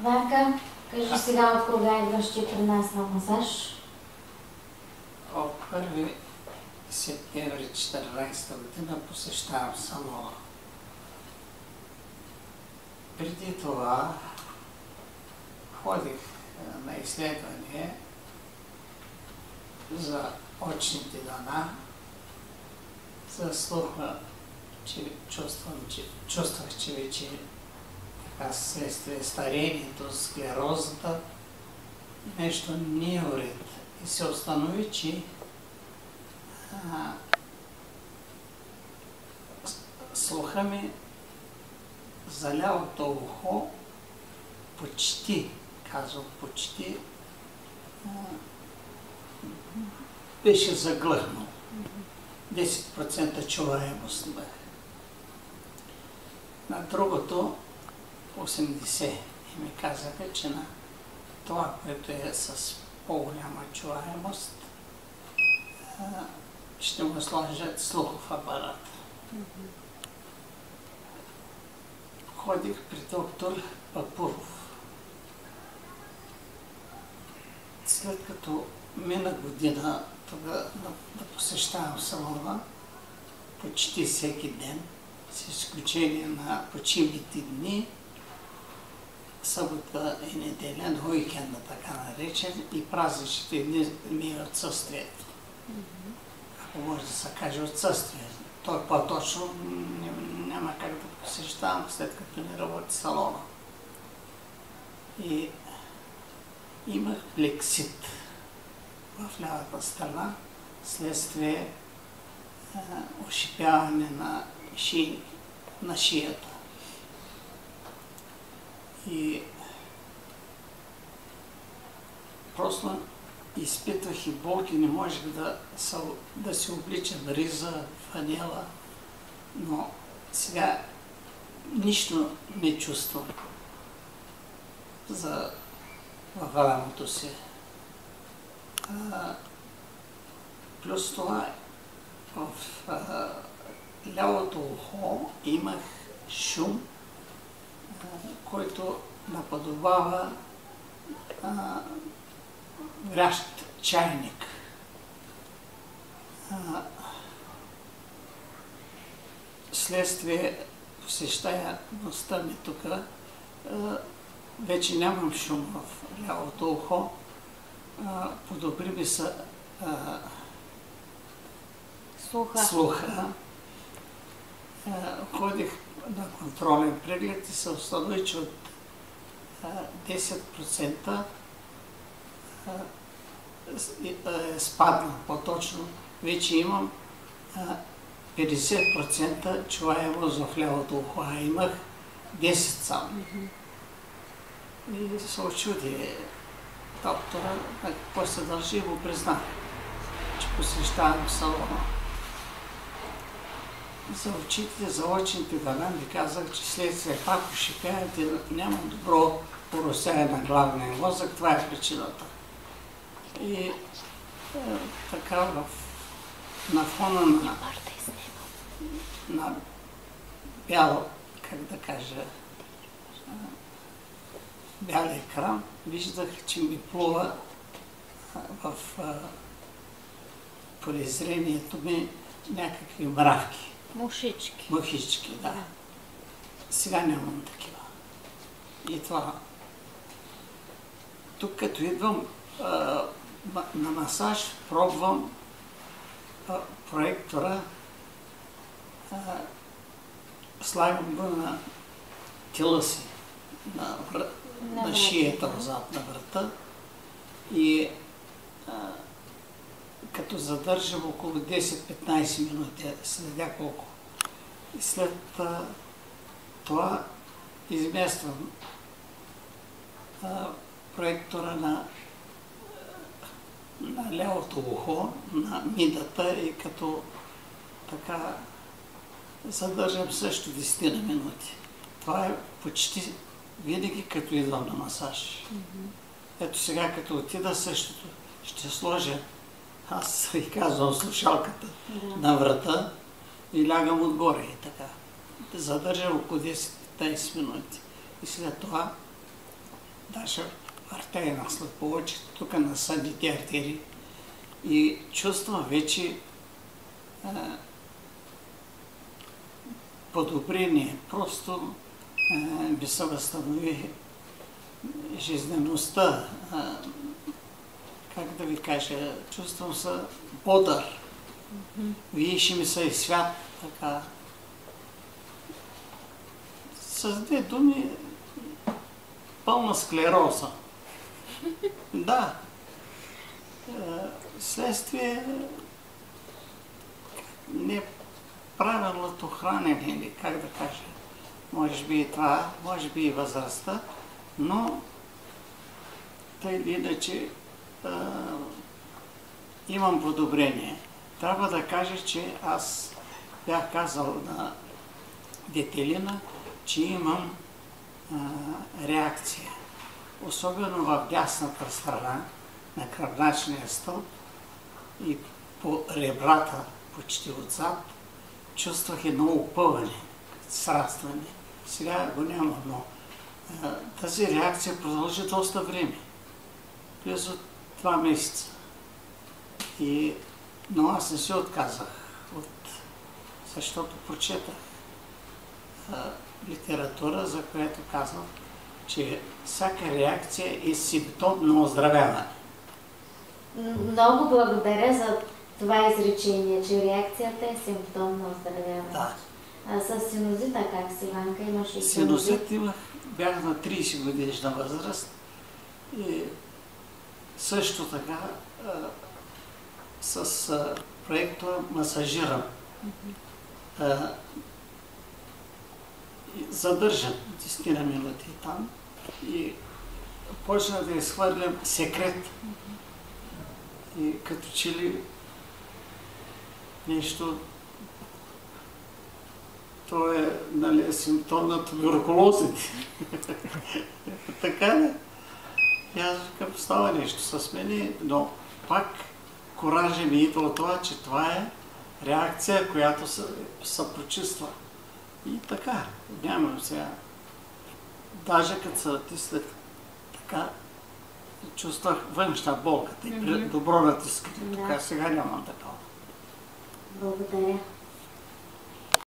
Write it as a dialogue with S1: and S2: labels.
S1: Ванка, кажи сега от кога идваш ти при нас на масаж?
S2: От 1 септември 2014 година посещавам салона. Преди това ходих на изследване за очните дъна, за слуха, чувствах, че вече следствие старението, склерозата, нещо не е уред. И се установи, че слуха ми за лявото ухо почти, казвам почти, беше заглъхнал. 10% чуваемост бях. На другото 80 и ми казаха, че на това, което е с по-голяма чуваемост, ще му сложат слухов апарат. Ходих при доктор Папуров. След като мина година да посещавам салона почти всеки ден, с изключение на почивните дни, събота и неделя, на уикенда така наречен, и празничните дни ми е отсъствието. Ако може да се каже отсъствие. То е по-точно, няма как да посещавам, след като не работи салона. И имах плексит в лявата страна, следствие ошипяване на шията. И просто изпитвах и болки, не можех да се обличам риза, фанела, но сега нищо не чувствам във рамото си. Плюс това в лявото ухо имах шум, който наподобява врящ чайник. Следствие посещаемостта ми тук, вече нямам шум в лявото ухо, подобри ми се слуха. Ходих на контролен преглед и се установи, че от 10% е спаднал, по-точно. Вече имам 50% чуваемост в лявото ухо, а имах 10 само. И се очуди доктора на какво се дължи и го признах, че посещавам салона. За очите, за очните дъна ми казах, че следствие пак ошипяват и нямам добро поросяване на главния мозък, това е причината. И така на фона на бял, как да кажа, бял екран, виждах, че ми плува в полезрението ми някакви мравки.
S1: Мушички.
S2: Мухички, да. Сега нямам такива. И това. Тук като идвам на масаж, пробвам проектора, слагам го на тела си, на шията отзад на врата и като задържам около 10-15 минути, следя колко. И след това измествам проектора на лявото ухо, на мидата и като така задържам също 10 на минути. Това е почти винаги като идвам на масаж. Ето сега като отида същото, ще сложа, аз и казвам, слушалката на врата и лягам отгоре и така. Задържам около 10-15 минути. И след това даже въртя една след повече, тук на съдните артерии и чувствам вече подобрение. Просто би се възстанови жизнеността. Как да ви кажа, чувствам се бодър. Виеше ми се и свят, така. С две думи, пълна склероза. Да. Следствие неправилното хранене, или как да кажа. Може би и това, може би и възрастта, но тъй или иначе имам подобрение. Трябва да кажа, че аз бях казал на Детелина, че имам реакция. Особено в дясната страна на кръвначния стълб и по ребрата, почти отзад, чувствах едно опъване, срастване. Сега го няма, но тази реакция продължи доста време. Близо 2 месеца. Но аз не се отказах, защото прочетах литература, за която казвам, че всяка реакция е симптом на оздравяване.
S1: Много благодаря за това изречение, че реакцията е симптом на оздравяване.
S2: Да.
S1: С синузита как си, Иванка? Имаш и
S2: синузит имах, бях на 30 годишна възраст и също така с проектора масажирам. Задържам 10 минути там и почна да изхвърлям секрет. И като че ли нещо, то е, нали, симптом на туберкулозите. Така ли? И аз викам, става нещо с мене, но пак коража ми идва от това, че това е реакция, която се почиства. И така, нямам сега. Даже като се натисна така, чувствах външна болка, добро натискане. Така сега нямам такова.
S1: Благодаря.